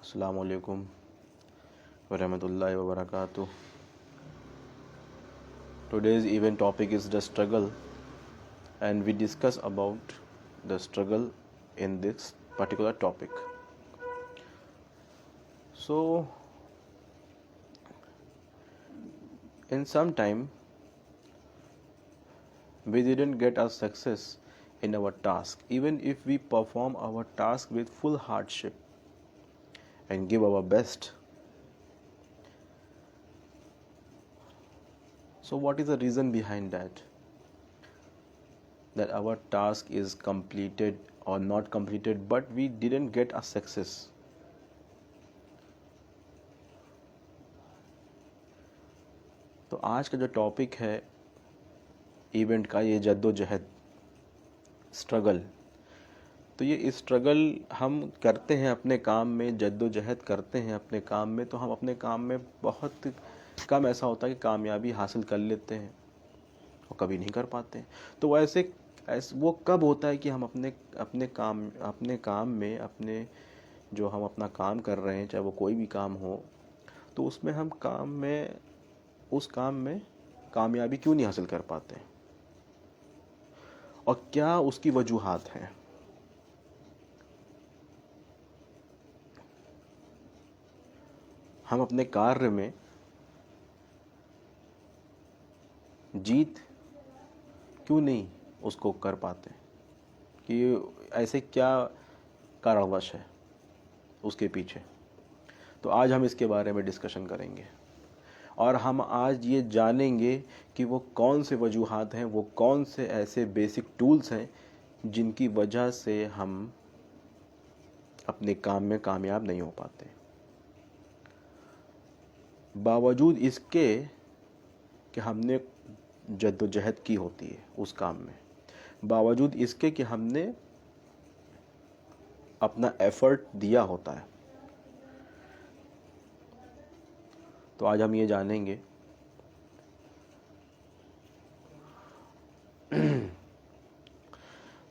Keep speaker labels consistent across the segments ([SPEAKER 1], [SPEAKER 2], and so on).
[SPEAKER 1] Assalamu alaikum wa rahmatullahi wa barakatuh. Today's event topic is the struggle, and we discuss about the struggle in this particular topic. So, in some time, we didn't get a success in our task, even if we perform our task with full hardship and give our best. So what is the reason behind that? That our task is completed or not completed, but we didn't get a success. تو آج کا جو topic ہے event کا، یہ جدوجہد، struggle. تو یہ اسٹرگل ہم کرتے ہیں اپنے کام میں، جدوجہد کرتے ہیں اپنے کام میں، تو ہم اپنے کام میں بہت کم ایسا ہوتا ہے کہ کامیابی حاصل کر لیتے ہیں اور کبھی نہیں کر پاتے ہیں. تو وہ کب ہوتا ہے کہ ہم اپنے کام میں جو ہم اپنا کام کر رہے ہیں، چاہے وہ کوئی بھی کام ہو، تو اس میں ہم اس کام میں کامیابی کیوں نہیں حاصل کر پاتے ہیں، اور کیا اس کی وجوہات ہیں. ہم اپنے کاریہ میں جیت کیوں نہیں اس کو کر پاتے، کہ ایسے کیا کاروش ہے اس کے پیچھے. تو آج ہم اس کے بارے میں ڈسکشن کریں گے، اور ہم آج یہ جانیں گے کہ وہ کون سے وجوہات ہیں، وہ کون سے ایسے بیسک ٹولز ہیں جن کی وجہ سے ہم اپنے کام میں کامیاب نہیں ہو پاتے. باوجود اس کے کہ ہم نے جدوجہد کی ہوتی ہے اس کام میں، باوجود اس کے کہ ہم نے اپنا ایفرٹ دیا ہوتا ہے. تو آج ہم یہ جانیں گے.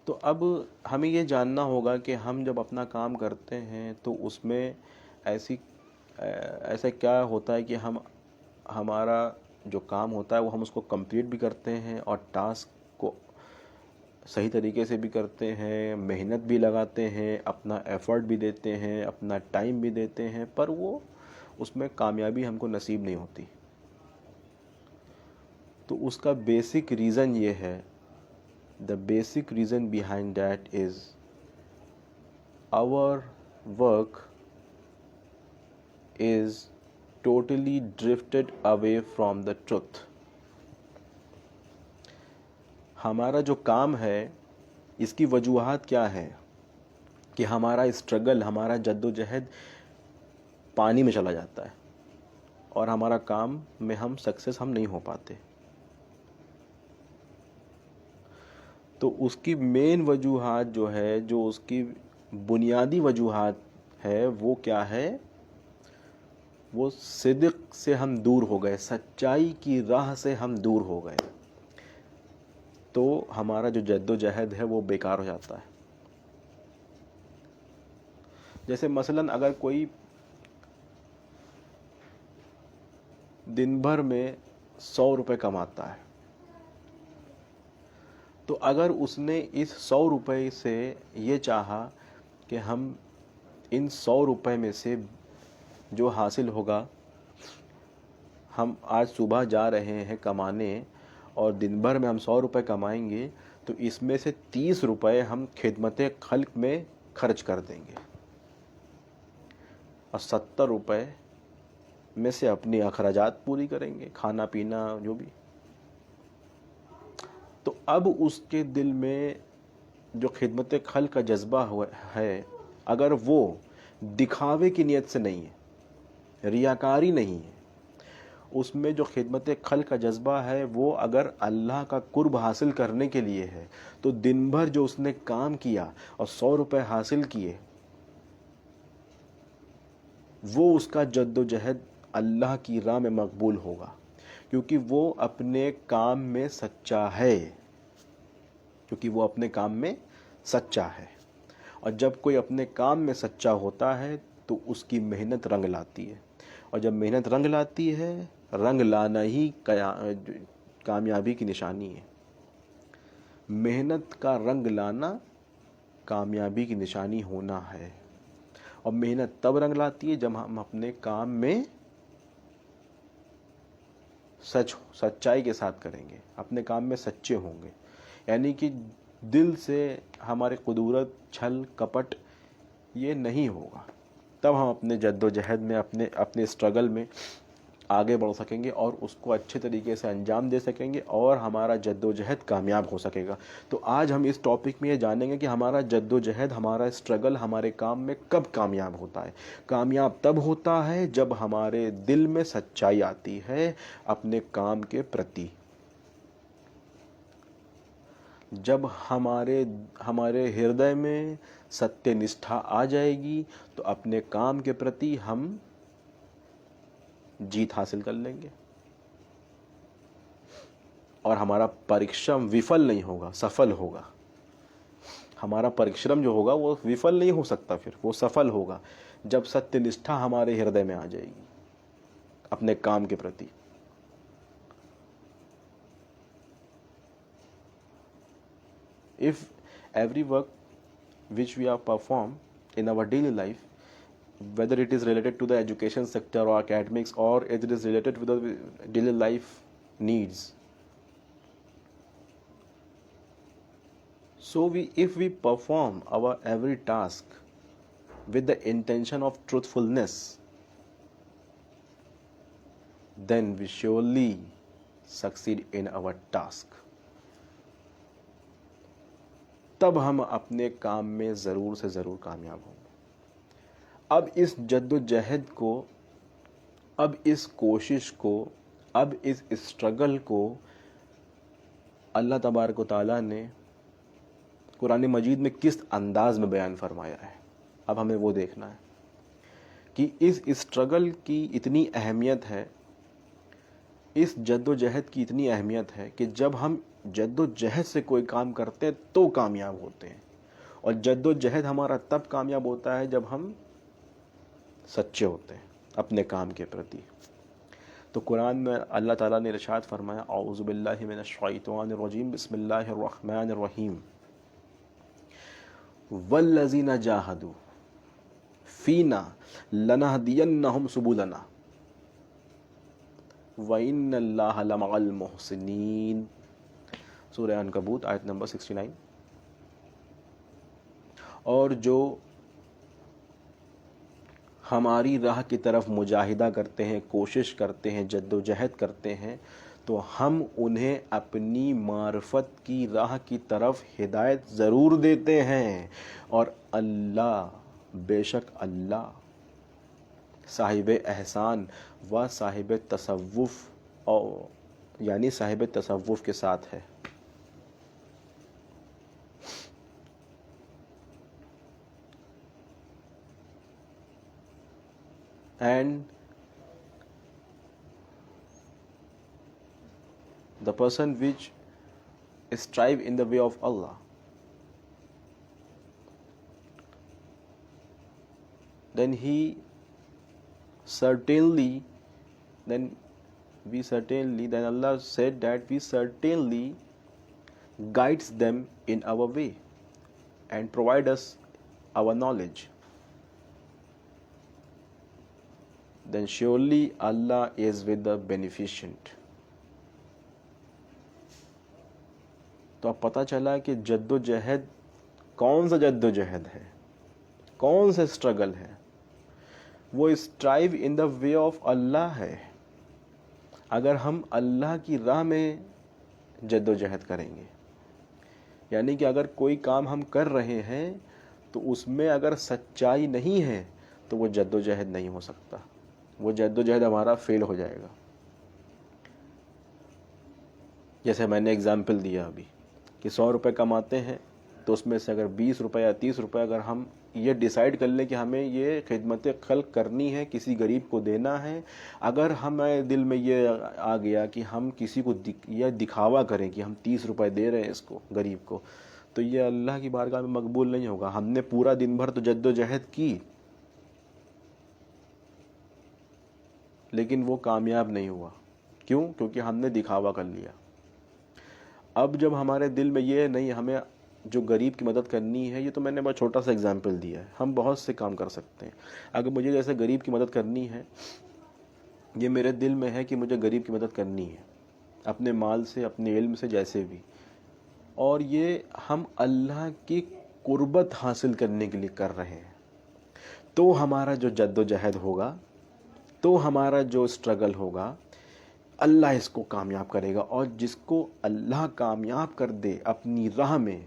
[SPEAKER 1] تو اب ہمیں یہ جاننا ہوگا کہ ہم جب اپنا کام کرتے ہیں تو اس میں ایسا کیا ہوتا ہے کہ ہمارا جو کام ہوتا ہے وہ ہم اس کو کمپلیٹ بھی کرتے ہیں، اور ٹاسک کو صحیح طریقے سے بھی کرتے ہیں، محنت بھی لگاتے ہیں، اپنا ایفرٹ بھی دیتے ہیں، اپنا ٹائم بھی دیتے ہیں، پر وہ اس میں کامیابی ہم کو نصیب نہیں ہوتی. تو اس کا بیسک ریزن یہ ہے، the basic reason behind that is our work is totally drifted away from the truth. ہمارا جو کام ہے اس کی وجوہات کیا ہے کہ ہمارا اسٹرگل، ہمارا جدوجہد پانی میں چلا جاتا ہے، اور ہمارا کام میں سکسیس نہیں ہو پاتے. تو اس کی مین وجوہات جو اس کی بنیادی وجوہات ہے، وہ کیا ہے؟ وہ صدق سے ہم دور ہو گئے، سچائی کی راہ سے ہم دور ہو گئے. تو ہمارا جو جدوجہد ہے وہ بیکار ہو جاتا ہے. جیسے مثلاً اگر کوئی دن بھر میں 100 روپے کماتا ہے، تو اگر اس نے اس 100 روپے سے یہ چاہا کہ ہم ان 100 روپے میں سے جو حاصل ہوگا، ہم آج صبح جا رہے ہیں کمانے اور دن بھر میں ہم 100 روپے کمائیں گے، تو اس میں سے 30 روپے ہم خدمت خلق میں خرچ کر دیں گے، اور 70 روپے میں سے اپنی اخراجات پوری کریں گے، کھانا پینا جو بھی. تو اب اس کے دل میں جو خدمت خلق کا جذبہ ہے، اگر وہ دکھاوے کی نیت سے نہیں ہے، ریاکاری نہیں ہے، اس میں جو خدمت خلق کا جذبہ ہے وہ اگر اللہ کا قرب حاصل کرنے کے لیے ہے، تو دن بھر جو اس نے کام کیا اور 100 روپے حاصل کیے، وہ اس کا جدوجہد اللہ کی راہ میں مقبول ہوگا، کیونکہ وہ اپنے کام میں سچا ہے. اور جب کوئی اپنے کام میں سچا ہوتا ہے تو اس کی محنت رنگ لاتی ہے، اور جب محنت رنگ لاتی ہے، رنگ لانا ہی کامیابی کی نشانی ہے۔ محنت کا رنگ لانا کامیابی کی نشانی ہونا ہے، اور محنت تب رنگ لاتی ہے جب ہم اپنے کام میں سچائی کے ساتھ کریں گے، اپنے کام میں سچے ہوں گے، یعنی کہ دل سے ہمارے قدورت، چھل کپٹ یہ نہیں ہوگا، تب ہم اپنے جد و جہد میں، اپنے اسٹرگل میں آگے بڑھ سکیں گے اور اس کو اچھے طریقے سے انجام دے سکیں گے، اور ہمارا جد و جہد کامیاب ہو سکے گا۔ تو آج ہم اس ٹاپک میں یہ جانیں گے کہ ہمارا جد و جہد، ہمارا اسٹرگل ہمارے کام میں کب کامیاب ہوتا ہے۔ کامیاب تب ہوتا ہے جب ہمارے دل میں سچائی آتی ہے اپنے کام کے پرتی، جب ہمارے ہردے میں ستیہ نشٹھا آ جائے گی تو اپنے کام کے پرتی ہم جیت حاصل کر لیں گے، اور ہمارا پریشرم وفل نہیں ہوگا، سفل ہوگا۔ ہمارا پریشرم جو ہوگا وہ وفل نہیں ہو سکتا، پھر وہ سفل ہوگا جب ستیہ نشٹھا ہمارے ہردے میں آ جائے گی اپنے کام کے پرتی۔ If every work which we have performed in our daily life, whether it is related to the education sector or academics, or it is related with the daily life needs, so if we perform our every task with the intention of truthfulness, then we surely succeed in our task. تب ہم اپنے کام میں ضرور سے ضرور کامیاب ہوں گے۔ اب اس جد و جہد کو، اب اس کوشش کو، اب اس اسٹرگل کو اللہ تبارک و تعالیٰ نے قرآن مجید میں کس انداز میں بیان فرمایا ہے، اب ہمیں وہ دیکھنا ہے کہ اس اسٹرگل کی اتنی اہمیت ہے، اس جد و جہد کی اتنی اہمیت ہے کہ جب ہم جد و جہد سے کوئی کام کرتے ہیں تو کامیاب ہوتے ہیں، اور جد و جہد ہمارا تب کامیاب ہوتا ہے جب ہم سچے ہوتے ہیں اپنے کام کے پرتی۔ تو قرآن میں اللہ تعالیٰ نے ارشاد فرمایا، اعوذ باللہ من الشیطان الرجیم، بسم اللہ الرحمن الرحیم، والذین جاہدوا فینا لنہدینہم سبلنا وَإِنَّ اللَّهَ لَمَعَ الْمُحْسِنِينَ، سورہ عنکبوت آیت نمبر 69۔ اور جو ہماری راہ کی طرف مجاہدہ کرتے ہیں، کوشش کرتے ہیں، جد و جہد کرتے ہیں، تو ہم انہیں اپنی معرفت کی راہ کی طرف ہدایت ضرور دیتے ہیں، اور اللہ، بے شک اللہ صاحب احسان و صاحب تصوف، یعنی صاحب تصوف کے ساتھ ہے۔ And the person which strive in the way of Allah, then Allah said that we certainly guides them in our way and provide us our knowledge. Then surely Allah is with the beneficent. تو اب پتہ چلا کہ جد و جہد کون سا جد و جہد ہے، کون سا اسٹرگل ہے، وہ strive in the way of اللہ ہے۔ اگر ہم اللہ کی راہ میں جد و جہد کریں گے، یعنی کہ اگر کوئی کام ہم کر رہے ہیں تو اس میں اگر سچائی نہیں ہے تو وہ جد و جہد نہیں ہو سکتا، وہ جد و جہد ہمارا فیل ہو جائے گا۔ جیسے میں نے اگزامپل دیا ابھی کہ 100 روپے کماتے ہیں تو اس میں سے اگر 20 روپے یا 30 روپے اگر ہم یہ ڈیسائیڈ کر لیں کہ ہمیں یہ خدمت خلق کرنی ہے، کسی غریب کو دینا ہے، اگر ہمیں دل میں یہ آ گیا کہ ہم کسی کو یہ دکھاوا کریں کہ ہم 30 روپے دے رہے ہیں اس کو، غریب کو، تو یہ اللہ کی بارگاہ میں مقبول نہیں ہوگا۔ ہم نے پورا دن بھر تو جد و جہد کی، لیکن وہ کامیاب نہیں ہوا. کیوں؟ کیونکہ ہم نے دکھاوا کر لیا. اب جب ہمارے دل میں یہ نہیں ہمیں جو غریب کی مدد کرنی ہے، یہ تو میں نے بہت چھوٹا سا اگزامپل دیا ہے، ہم بہت سے کام کر سکتے ہیں. اگر مجھے جیسے غریب کی مدد کرنی ہے، یہ میرے دل میں ہے کہ مجھے غریب کی مدد کرنی ہے، اپنے مال سے، اپنے علم سے، جیسے بھی، اور یہ ہم اللہ کی قربت حاصل کرنے کے لیے کر رہے ہیں، تو ہمارا جو جد و جہد ہوگا، تو ہمارا جو اسٹرگل ہوگا، اللہ اس کو کامیاب کرے گا. اور جس کو اللہ کامیاب کر دے اپنی راہ میں،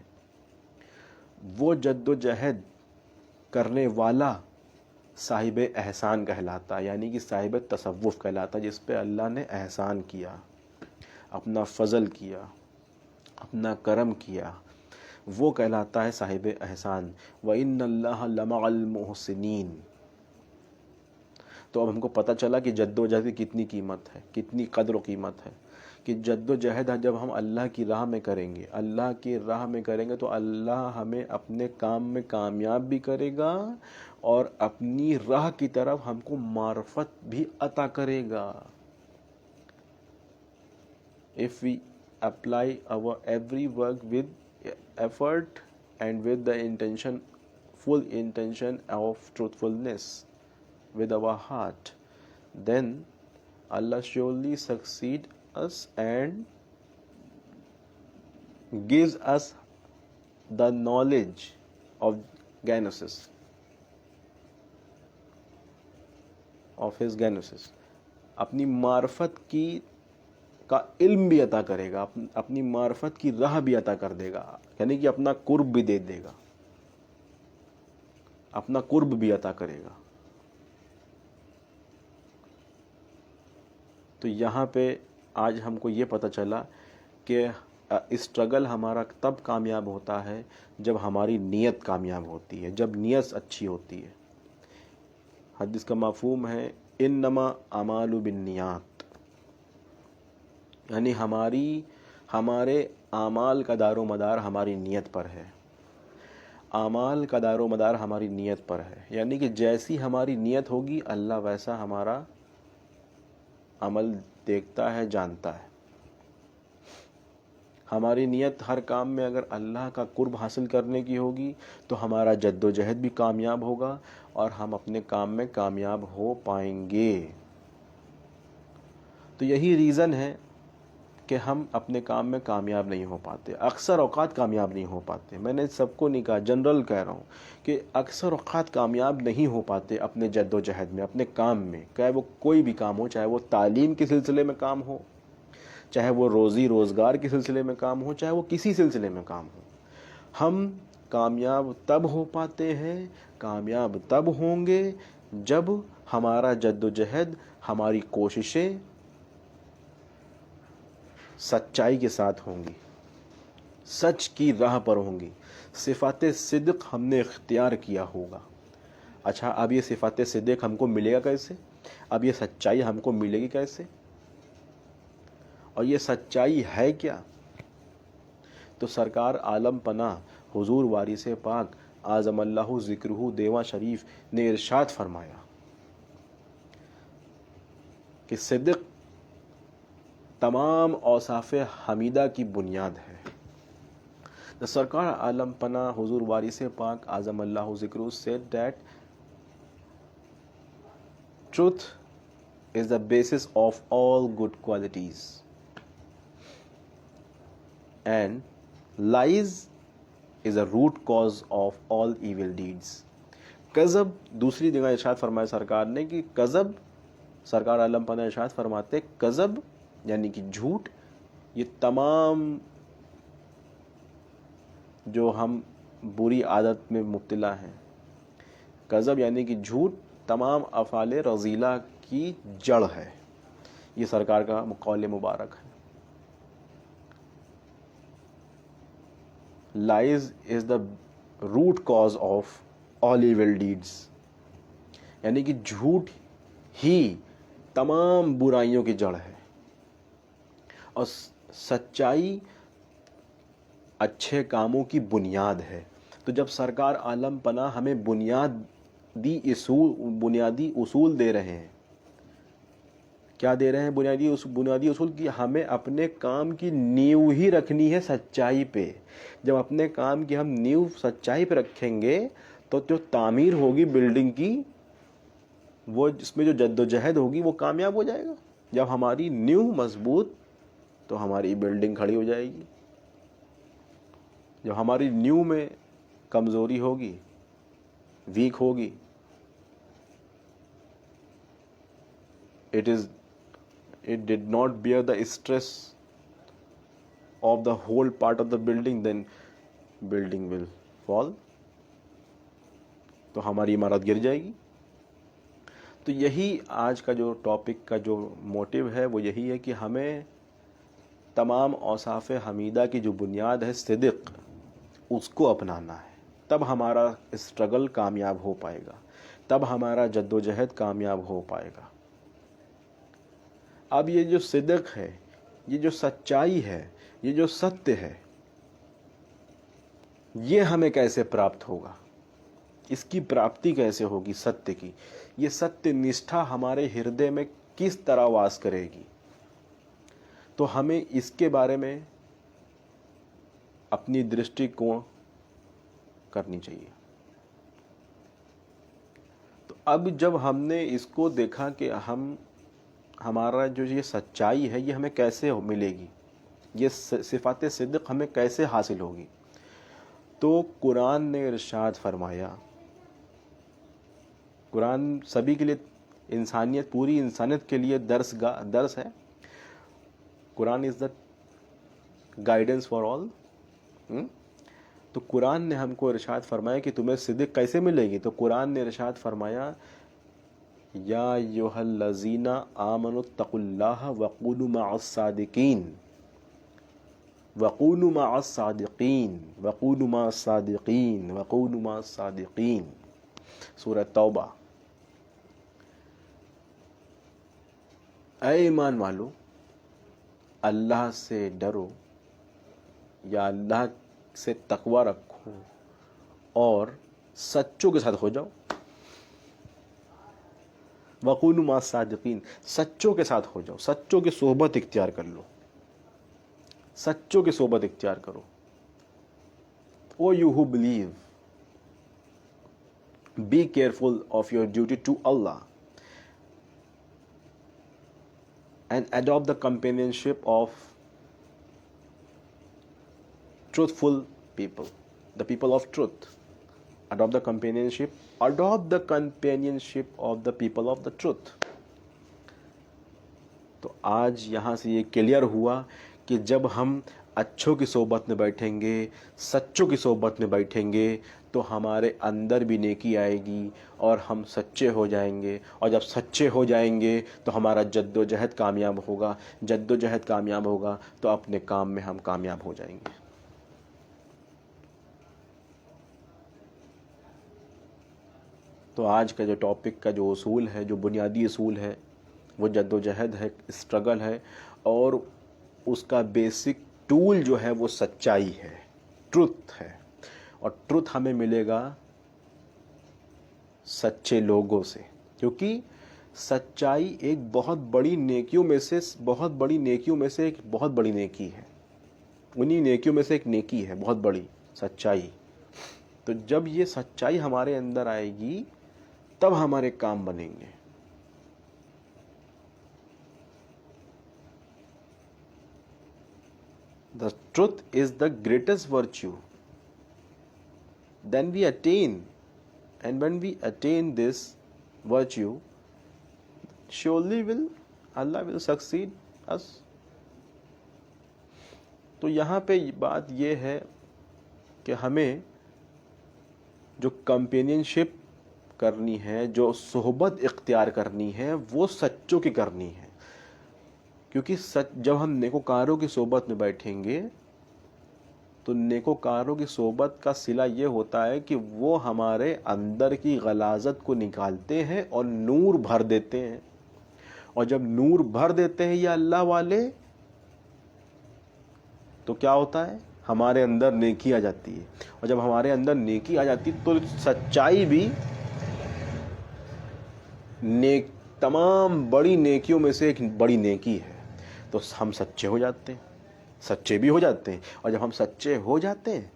[SPEAKER 1] وہ جد و جہد کرنے والا صاحب احسان کہلاتا، یعنی کہ صاحب تصوف کہلاتا، جس پہ اللہ نے احسان کیا، اپنا فضل کیا، اپنا کرم کیا، وہ کہلاتا ہے صاحب احسان. وَإِنَّ اللَّهَ لَمَعَ الْمُحْسِنِينَ. تو اب ہم کو پتہ چلا کہ جد و جہد کی کتنی قیمت ہے، کتنی قدر و قیمت ہے، کہ جد و جہد جب ہم اللہ کی راہ میں کریں گے، اللہ کی راہ میں کریں گے، تو اللہ ہمیں اپنے کام میں کامیاب بھی کرے گا اور اپنی راہ کی طرف ہم کو معرفت بھی عطا کرے گا. If we apply our every work with effort and with the intention, full intention of truthfulness with our heart, then Allah surely succeed us and gives us the knowledge of Gnosis, of his Gnosis. اپنی معرفت کی کا علم بھی عطا کرے گا، اپنی معرفت کی راہ بھی عطا کر دے گا، یعنی کہ اپنا قرب بھی دے دے گا، اپنا قرب بھی عطا کرے گا. تو یہاں پہ آج ہم کو یہ پتہ چلا کہ اسٹرگل ہمارا تب کامیاب ہوتا ہے جب ہماری نیت کامیاب ہوتی ہے، جب نیت اچھی ہوتی ہے. حدیث کا مفہوم ہے انما اعمال بالنیات، یعنی ہمارے اعمال کا دار و مدار ہماری نیت پر ہے. اعمال کا دار و مدار ہماری نیت پر ہے، یعنی کہ جیسی ہماری نیت ہوگی اللہ ویسا ہمارا عمل دیکھتا ہے، جانتا ہے. ہماری نیت ہر کام میں اگر اللہ کا قرب حاصل کرنے کی ہوگی تو ہمارا جد و جہد بھی کامیاب ہوگا اور ہم اپنے کام میں کامیاب ہو پائیں گے. تو یہی ریزن ہے کہ ہم اپنے کام میں کامیاب نہیں ہو پاتے، اکثر اوقات کامیاب نہیں ہو پاتے. میں نے سب کو نہیں کہا، جنرل کہہ رہا ہوں کہ اکثر اوقات کامیاب نہیں ہو پاتے اپنے جد و جہد میں، اپنے کام میں، چاہے وہ کوئی بھی کام ہو، چاہے وہ تعلیم کے سلسلے میں کام ہو، چاہے وہ روزی روزگار کے سلسلے میں کام ہو، چاہے وہ کسی سلسلے میں کام ہو. ہم کامیاب تب ہو پاتے ہیں، کامیاب تب ہوں گے جب ہمارا جد و جہد، ہماری کوششیں سچائی کے ساتھ ہوں گی، سچ کی راہ پر ہوں گی، صفات صدق ہم نے اختیار کیا ہوگا. اچھا، اب یہ صفات صدق ہم کو ملے گا کیسے؟ اب یہ سچائی ہم کو ملے گی کیسے؟ اور یہ سچائی ہے کیا؟ تو سرکار عالم پناہ حضور وارث پاک اعظم اللہ ذکرہ دیواں شریف نے ارشاد فرمایا کہ صدق تمام اوصاف حمیدہ کی بنیاد ہے. The سرکار عالم پناہ حضور وارث پاک اعظم اللہ ذکرہ said that truth is the basis of all good qualities and lies is a root cause of all evil deeds. کذب، دوسری جگہ ارشاد فرمایا سرکار نے کہ کذب، سرکار عالم پناہ ارشاد فرماتے کذب یعنی کہ جھوٹ، یہ تمام جو ہم بری عادت میں مبتلا ہیں، کذب یعنی کہ جھوٹ تمام افعال رذیلہ کی جڑ ہے. یہ سرکار کا قول مبارک ہے. Lies is the root cause of all evil deeds. یعنی کہ جھوٹ ہی تمام برائیوں کی جڑ ہے اور سچائی اچھے کاموں کی بنیاد ہے. تو جب سرکار عالم پناہ ہمیں بنیادی اصول دے رہے ہیں کیا دے رہے ہیں؟ بنیادی اصول کی ہمیں اپنے کام کی نیو ہی رکھنی ہے سچائی پہ. جب اپنے کام کی ہم نیو سچائی پہ رکھیں گے تو جو تعمیر ہوگی بلڈنگ کی، وہ اس میں جو جد و جہد ہوگی وہ کامیاب ہو جائے گا. جب ہماری نیو مضبوط تو ہماری بلڈنگ کھڑی ہو جائے گی. جب ہماری نیو میں کمزوری ہوگی، ویک ہوگی، it did not bear the stress of the whole part of the building, then building will fall. تو ہماری عمارت گر جائے گی. تو یہی آج کا جو ٹاپک کا جو موٹیو ہے وہ یہی ہے کہ ہمیں تمام اوصاف حمیدہ کی جو بنیاد ہے صدق، اس کو اپنانا ہے. تب ہمارا اسٹرگل کامیاب ہو پائے گا، تب ہمارا جد و جہد کامیاب ہو پائے گا. اب یہ جو صدق ہے، یہ جو سچائی ہے، یہ جو ستیہ ہے، یہ ہمیں کیسے پراپت ہوگا؟ اس کی پراپتی کیسے ہوگی ستیہ کی؟ یہ ستیہ نشٹھا ہمارے ہردے میں کس طرح واس کرے گی؟ تو ہمیں اس کے بارے میں اپنی درشٹی کو کرنی چاہیے. تو اب جب ہم نے اس کو دیکھا کہ ہمارا جو یہ سچائی ہے یہ ہمیں کیسے ملے گی، یہ صفات صدق ہمیں کیسے حاصل ہوگی، تو قرآن نے ارشاد فرمایا. قرآن سبھی کے لیے، پوری انسانیت کے لیے درس ہے. قرآن از دا گائیڈنس فار آل. تو قرآن نے ہم کو ارشاد فرمایا کہ تمہیں صدق کیسے ملے گی. تو قرآن نے ارشاد فرمایا یا ایھا الذین آمنوا اتقوا اللہ وکونوا مع الصادقین، وکونوا مع الصادقین، وکونوا مع الصادقین، وکونوا مع الصادقین. سورہ توبہ. اے ایمان والو، اللہ سے ڈرو یا اللہ سے تقوی رکھو اور سچوں کے ساتھ ہو جاؤ. وَقُولُوا مَعَ الصَّادِقِينَ، سچوں کے ساتھ ہو جاؤ، سچوں کی صحبت اختیار کر لو، سچوں کی صحبت اختیار کرو. او you who believe, be careful of your duty to Allah and adopt the companionship of truthful people, the people of truth. Adopt the companionship of the people of the truth. تو آج یہاں سے یہ کلیئر ہوا کہ جب ہم اچھوں کی صحبت میں بیٹھیں گے، سچوں کی صحبت میں بیٹھیں گے تو ہمارے اندر بھی نیکی آئے گی اور ہم سچے ہو جائیں گے. اور جب سچے ہو جائیں گے تو ہمارا جد و جہد کامیاب ہوگا. جد و جہد کامیاب ہوگا تو اپنے کام میں ہم کامیاب ہو جائیں گے. تو آج کا جو ٹاپک کا جو اصول ہے، جو بنیادی اصول ہے، وہ جد و جہد ہے، اسٹرگل ہے، اور اس کا بیسک ٹول جو ہے وہ سچائی ہے، ٹروتھ ہے. اور ٹروتھ ہمیں ملے گا سچے لوگوں سے، کیونکہ سچائی ایک بہت بڑی نیکیوں میں سے ایک بہت بڑی نیکی ہے. انہی نیکیوں میں سے ایک نیکی ہے بہت بڑی، سچائی. تو جب یہ سچائی ہمارے اندر آئے گی تب ہمارے کام بنیں گے. The truth is the greatest virtue. Then we attain, and when we attain this virtue, surely Allah will succeed us. تو یہاں پہ بات یہ ہے کہ ہمیں جو کمپینینشپ کرنی ہے، جو صحبت اختیار کرنی ہے، وہ سچوں کی کرنی ہے. کیونکہ جب ہم نیکوکاروں کی صحبت میں بیٹھیں گے تو نیکوکاروں کی صحبت کا صلہ یہ ہوتا ہے کہ وہ ہمارے اندر کی غلاظت کو نکالتے ہیں اور نور بھر دیتے ہیں. اور جب نور بھر دیتے ہیں یہ اللہ والے تو کیا ہوتا ہے؟ ہمارے اندر نیکی آ جاتی ہے. اور جب ہمارے اندر نیکی آ جاتی تو سچائی بھی تمام بڑی نیکیوں میں سے ایک بڑی نیکی ہے. تو ہم سچے ہو جاتے ہیں, سچے بھی ہو جاتے ہیں, اور جب ہم سچے ہو جاتے ہیں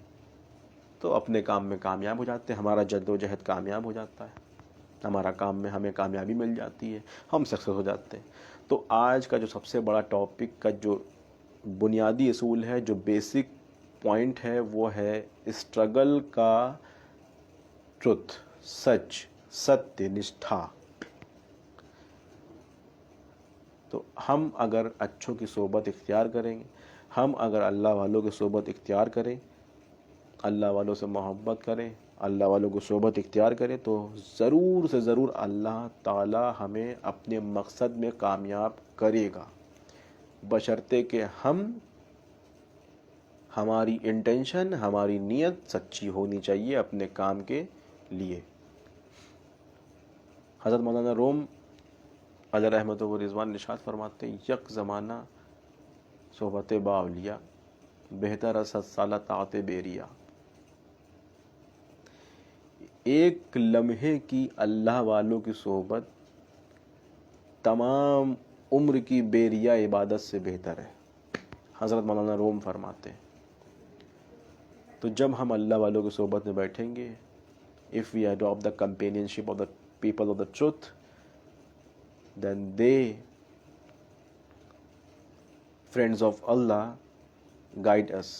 [SPEAKER 1] تو اپنے کام میں کامیاب ہو جاتے ہیں, ہمارا جد و جہد کامیاب ہو جاتا ہے, ہمارا کام میں ہمیں کامیابی مل جاتی ہے, ہم سکسیس ہو جاتے ہیں. تو آج کا جو سب سے بڑا ٹاپک کا جو بنیادی اصول ہے, جو بیسک پوائنٹ ہے, وہ ہے اسٹرگل کا ٹروتھ, سچ, ستیہ نشٹھا. تو ہم اگر اچھوں کی صحبت اختیار کریں گے, ہم اگر اللہ والوں کی صحبت اختیار کریں, اللہ والوں سے محبت کریں, اللہ والوں کو صحبت اختیار کریں, تو ضرور سے ضرور اللہ تعالی ہمیں اپنے مقصد میں کامیاب کرے گا, بشرطے کہ ہماری انٹینشن, ہماری نیت سچی ہونی چاہیے اپنے کام کے لیے. حضرت مولانا روم علیہ رحمۃ و رضوان نشاد فرماتے ہیں, یک زمانہ صحبت باولیاء بہتر از 100 سالہ طاعت بیریا. ایک لمحے کی اللہ والوں کی صحبت تمام عمر کی بیریا عبادت سے بہتر ہے, حضرت مولانا روم فرماتے ہیں. تو جب ہم اللہ والوں کی صحبت میں بیٹھیں گے, if we adopt the companionship of the people of the truth, then they, friends of Allah, guide us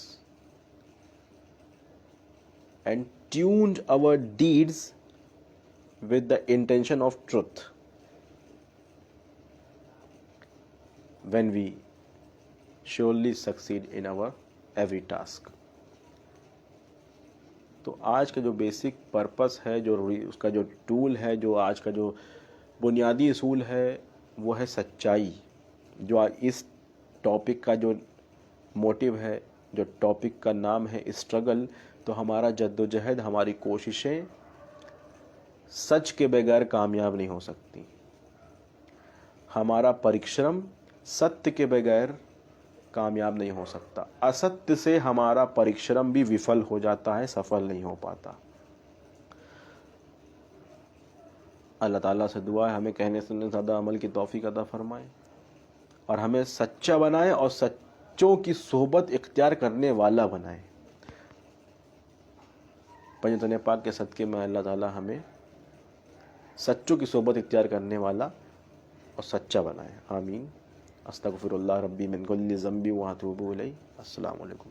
[SPEAKER 1] and tuned our deeds with the intention of truth. When we surely succeed in our every task. تو آج کا جو basic purpose ہے, جو اس کا جو tool ہے, جو آج کا جو بنیادی اصول ہے, وہ ہے سچائی. جو اس ٹاپک کا جو موٹیو ہے, جو ٹاپک کا نام ہے اسٹرگل, تو ہمارا جد و جہد, ہماری کوششیں سچ کے بغیر کامیاب نہیں ہو سکتی. ہمارا پریشرم ستیہ کے بغیر کامیاب نہیں ہو سکتا. استیہ سے ہمارا پریشرم بھی وفل ہو جاتا ہے, سفل نہیں ہو پاتا. اللہ تعالیٰ سے دعا ہے ہمیں کہنے سننے زیادہ عمل کی توفیق عطا فرمائے, اور ہمیں سچا بنائے اور سچوں کی صحبت اختیار کرنے والا بنائے. پنجتن پاک کے صدقے میں اللہ تعالیٰ ہمیں سچوں کی صحبت اختیار کرنے والا اور سچا بنائے. آمین. استغفر اللہ ربی من کل ذنب واتوب الیہ. السلام علیکم.